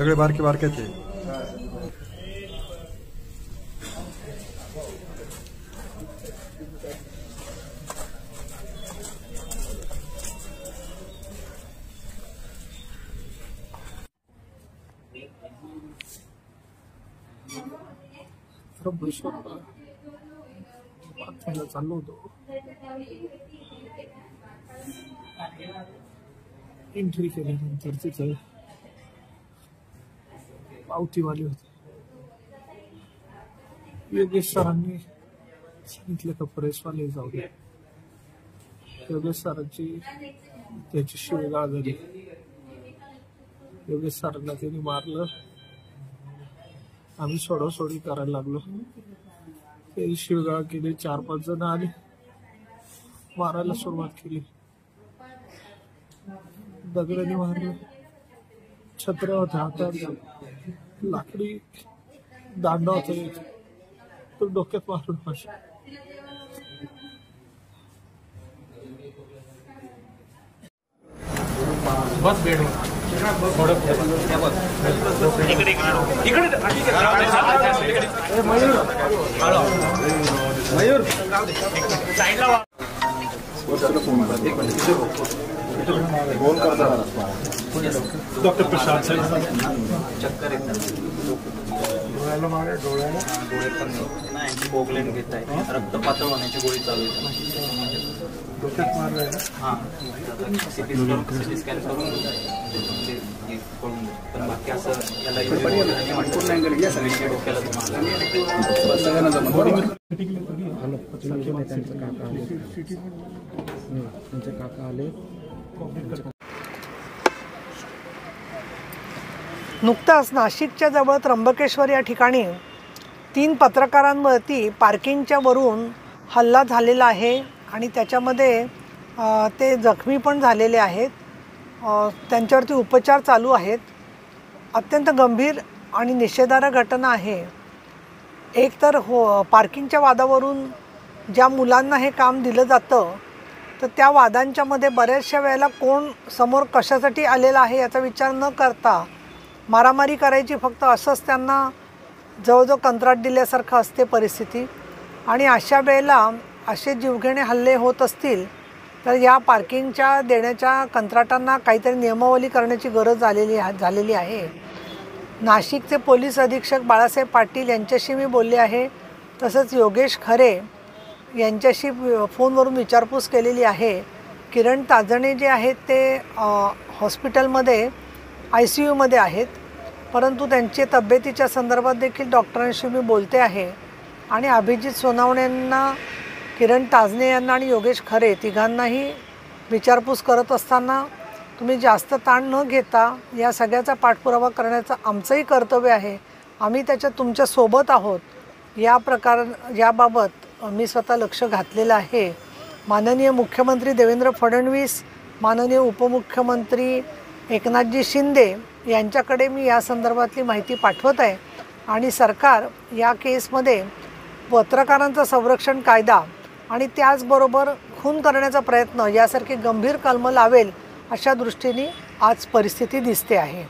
सगळे बारके बारकेच आहे. चाललो होतो एंट्री केल्यानंतर तिथे पावतीवाले होते. योगेश सरांनी सांगितलं का प्रेसवाले जाऊ दे. योगेश सरांची त्याची शिवगाळ झाली. योगेश सरांना त्यांनी मारलं. आम्ही सोडासोडी करायला लागलो. ते शिवगाळ केली. 4-5 जण आले, मारायला सुरुवात केली. दगडाने मारलं. छत्र होत्या हातात, लाकडी दांडा होता, तो डोक्यात मारून माझ्या. बस बेड मयूर डॉक्टर प्रशांत चक्कर डोळ्याला डोळे पण बोगलेन घेत आहे. रक्त पातळ होण्याची गोळी चालू आहे. डोक्यात मारलं आहे ना. हां, सिटी स्कॅन करून कळून पण बाकी असं याला डोक्याला काका आले. नुकताच नाशिकच्या जवळ त्र्यंबकेश्वर या ठिकाणी 3 पत्रकारांवरती पार्किंगच्या वरून हल्ला झालेला आहे आणि त्याच्यामध्ये ते जखमी पण झालेले आहेत. त्यांच्यावरती उपचार चालू आहेत. अत्यंत गंभीर आणि निषेधार्ह घटना आहे. एक तर पार्किंगच्या वादावरून ज्या मुलांना हे काम दिलं जातं तर त्या वादांच्यामध्ये बऱ्याचशा वेळेला कोण समोर कशासाठी आलेला आहे याचा विचार न करता मारामारी करायची, फक्त असंच त्यांना जवळजवळ कंत्राट दिल्यासारखं असते परिस्थिती. आणि अशा वेळेला असे जीवघेणे हल्ले होत असतील तर या पार्किंगच्या देण्याच्या कंत्राटांना काहीतरी नियमावली करण्याची गरज झालेली आहे. नाशिकचे पोलीस अधीक्षक बाळासाहेब पाटील यांच्याशी मी बोलले आहे. तसंच योगेश खरे यांच्याशी फोनवरून विचारपूस केलेली आहे. किरण ताजणे जे आहेत ते हॉस्पिटलमध्ये ICUमध्ये आहेत, परंतु त्यांच्या तब्येतीच्या संदर्भात देखील डॉक्टरांशी मी बोलते आहे. आणि अभिजित सोनावणेंना, किरण ताजणे यांना आणि योगेश खरे तिघांनाही विचारपूस करत असताना तुम्ही जास्त ताण न घेता या सगळ्याचा पाठपुरावा करण्याचं आमचंही कर्तव्य आहे. आम्ही त्याच्यात तुमच्यासोबत आहोत. याबाबत मी स्वतः लक्ष घातलेलं आहे. माननीय मुख्यमंत्री देवेंद्र फडणवीस, माननीय उपमुख्यमंत्री एकनाथजी शिंदे यांच्याकडे मी या संदर्भातली माहिती पाठवत आहे. आणि सरकार या केसमध्ये पत्रकारांचं संरक्षण कायदा आणि त्याचबरोबर खून करण्याचा प्रयत्न यासारखी गंभीर कलमं लावेल अशा दृष्टीने आज परिस्थिती दिसते आहे.